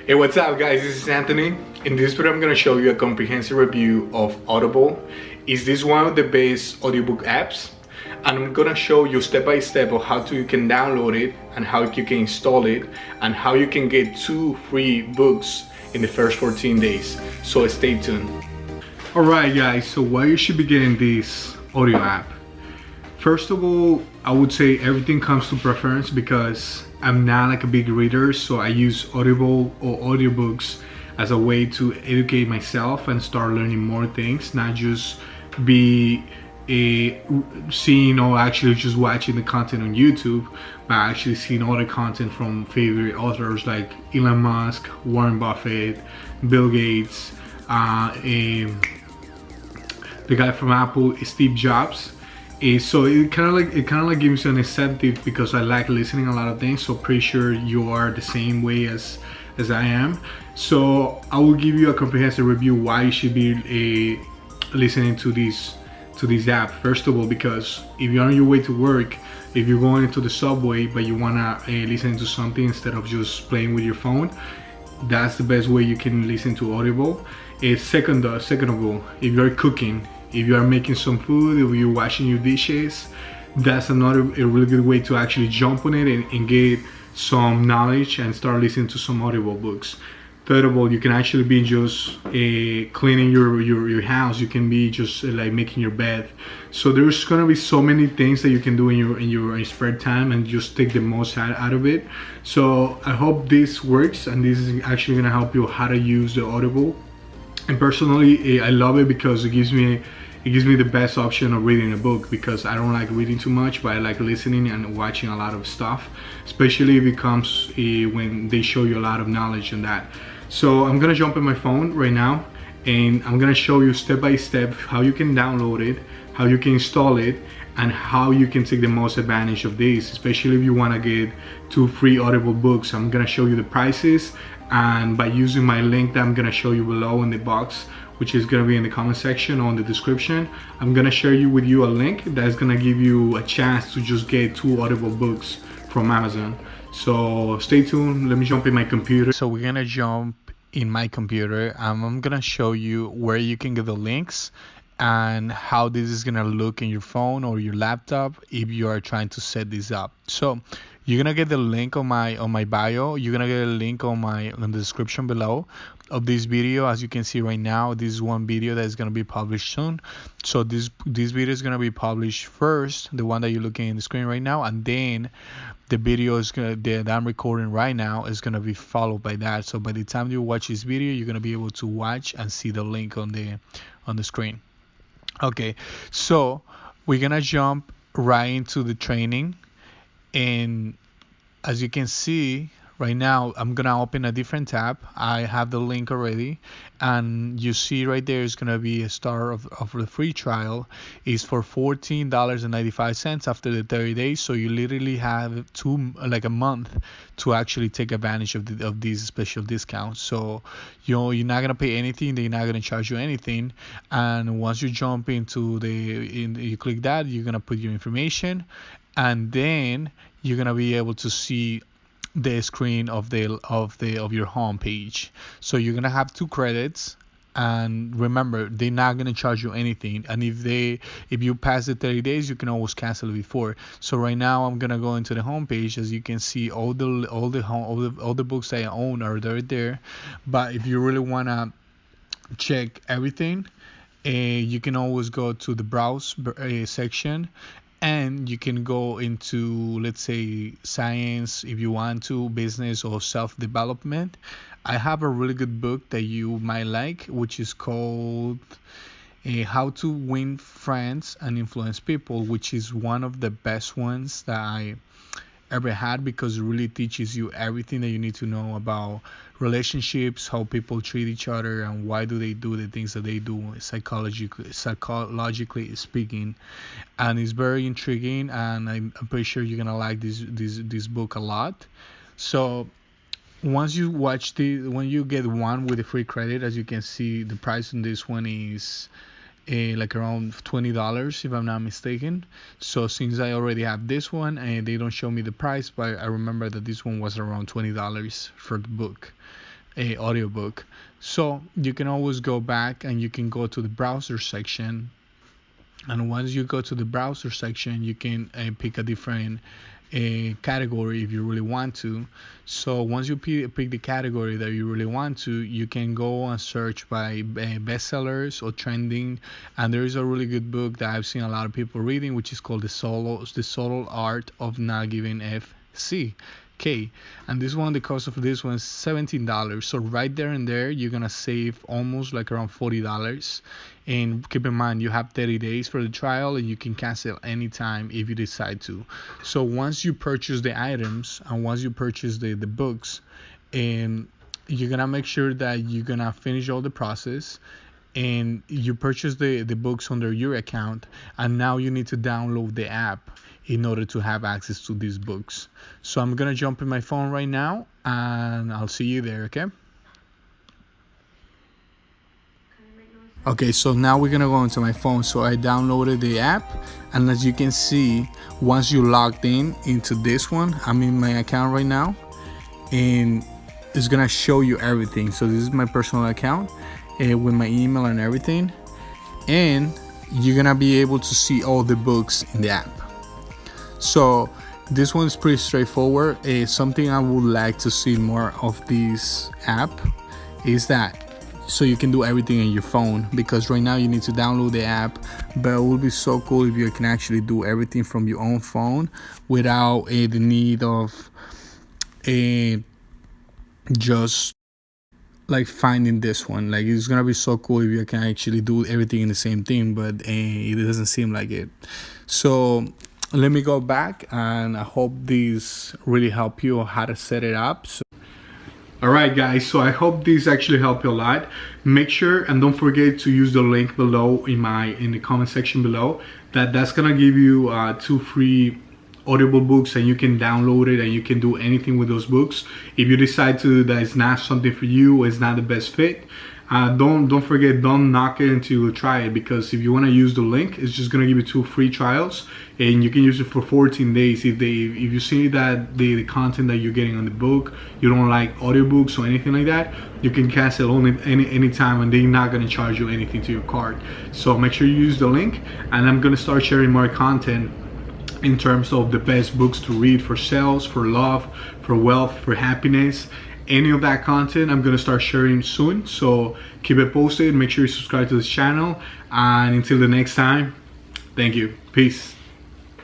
Hey, what's up guys, this is Anthony. In this video I'm going to show you a comprehensive review of Audible. Is this one of the best audiobook apps? And I'm going to show you step by step of how you can download it and how you can install it and how you can get 2 free books in the first 14 days. So stay tuned. Alright guys, so why you should be getting this audio app? First of all, I would say everything comes to preference because I'm not like a big reader, so I use Audible or audiobooks as a way to educate myself and start learning more things, not just be seeing or actually just watching the content on YouTube, but actually seeing all the content from favorite authors like Elon Musk, Warren Buffett, Bill Gates, the guy from Apple, Steve Jobs. So it kind of like gives you an incentive because I like listening a lot of things. So pretty sure you are the same way as I am. So I will give you a comprehensive review why you should be listening to this app. First of all, because if you're on your way to work, if you're going into the subway but you wanna listen to something instead of just playing with your phone, that's the best way you can listen to Audible. Second of all, if you're cooking, if you are making some food, if you're washing your dishes, that's a really good way to actually jump on it and get some knowledge and start listening to some Audible books. Third of all, you can actually be just cleaning your house. You can be just like making your bed. So there's gonna be so many things that you can do in your spare time and just take the most out of it. So I hope this works and this is actually gonna help you how to use the Audible. And personally, I love it because it gives me the best option of reading a book, because I don't like reading too much, but I like listening and watching a lot of stuff, especially if it comes when they show you a lot of knowledge in that. So I'm gonna jump in my phone right now and I'm gonna show you step by step how you can download it, how you can install it, and how you can take the most advantage of this, especially if you want to get 2 free Audible books. I'm gonna show you the prices, and by using my link that I'm gonna show you below in the box, which is gonna be in the comment section or in the description, I'm gonna share with you a link that's gonna give you a chance to just get 2 Audible books from Amazon. So stay tuned, let me jump in my computer. So we're gonna jump in my computer and I'm gonna show you where you can get the links and how this is gonna look in your phone or your laptop if you are trying to set this up. So you're gonna get the link on my bio. You're gonna get a link on the description below of this video. As you can see right now, this is one video that is gonna be published soon. So this video is gonna be published first, the one that you're looking in the screen right now, and then the video that I'm recording right now is gonna be followed by that. So by the time you watch this video, you're gonna be able to watch and see the link on the screen. Okay, so we're gonna jump right into the training, and as you can see right now, I'm gonna open a different tab. I have the link already, and you see right there is gonna be a start of the free trial is for $14.95 after the 30 days. So you literally have a month to actually take advantage of these special discounts. So you're not gonna pay anything, they're not gonna charge you anything. And once you jump into you click that, you're gonna put your information, and then you're gonna be able to see the screen of your home page. So you're gonna have 2 credits, and remember, they're not gonna charge you anything. And if you pass the 30 days, you can always cancel it before. So right now I'm gonna go into the home page. As you can see, all the books that I own are there. But if you really wanna check everything, you can always go to the browse section, and you can go into, let's say, science if you want to, business or self-development. I have a really good book that you might like, which is called How to Win Friends and Influence People, which is one of the best ones that I ever had, because it really teaches you everything that you need to know about relationships, how people treat each other, and why do they do the things that they do, psychologically speaking. And it's very intriguing, and I'm pretty sure you're gonna like this book a lot. So once you when you get one with a free credit, as you can see, the price on this one is like around $20 if I'm not mistaken. So since I already have this one and they don't show me the price, but I remember that this one was around $20 for the book. a audiobook. So you can always go back and you can go to the browser section, and once you go to the browser section you can pick a different category if you really want to. So once you pick the category that you really want to, you can go and search by bestsellers or trending, and there is a really good book that I've seen a lot of people reading, which is called the Subtle Art of Not Giving FC. Okay, and this one, the cost of this one is $17. So right there and there, you're gonna save almost like around $40. And keep in mind, you have 30 days for the trial, and you can cancel anytime if you decide to. So once you purchase the items and once you purchase the books, and you're gonna make sure that you're gonna finish all the process, and you purchase the books under your account, and now you need to download the app in order to have access to these books. So I'm gonna jump in my phone right now and I'll see you there, okay? Okay, so now we're gonna go into my phone. So I downloaded the app, and as you can see, once you logged in into this one, I'm in my account right now, and it's gonna show you everything. So this is my personal account with my email and everything, and you're gonna be able to see all the books in the app. So this one is pretty straightforward. Something I would like to see more of this app is that so you can do everything on your phone, because right now you need to download the app, but it would be so cool if you can actually do everything from your own phone without the need of just like finding this one. Like, it's gonna be so cool if you can actually do everything in the same thing, but it doesn't seem like it. So let me go back, and I hope these really help you how to set it up. Alright guys, so I hope these actually help you a lot. Make sure and don't forget to use the link below in the comment section below. That's gonna give you 2 free Audible books, and you can download it and you can do anything with those books. If you decide to that it's not something for you, it's not the best fit, don't forget, don't knock it until you try it, because if you want to use the link, it's just gonna give you 2 free trials, and you can use it for 14 days. If you see that the content that you're getting on the book, you don't like audiobooks or anything like that, you can cancel any time, and they're not gonna charge you anything to your card. So make sure you use the link, and I'm gonna start sharing more content in terms of the best books to read for sales, for love, for wealth, for happiness. Any of that content I'm gonna start sharing soon, so keep it posted. Make sure you subscribe to this channel, and until the next time, thank you. Peace.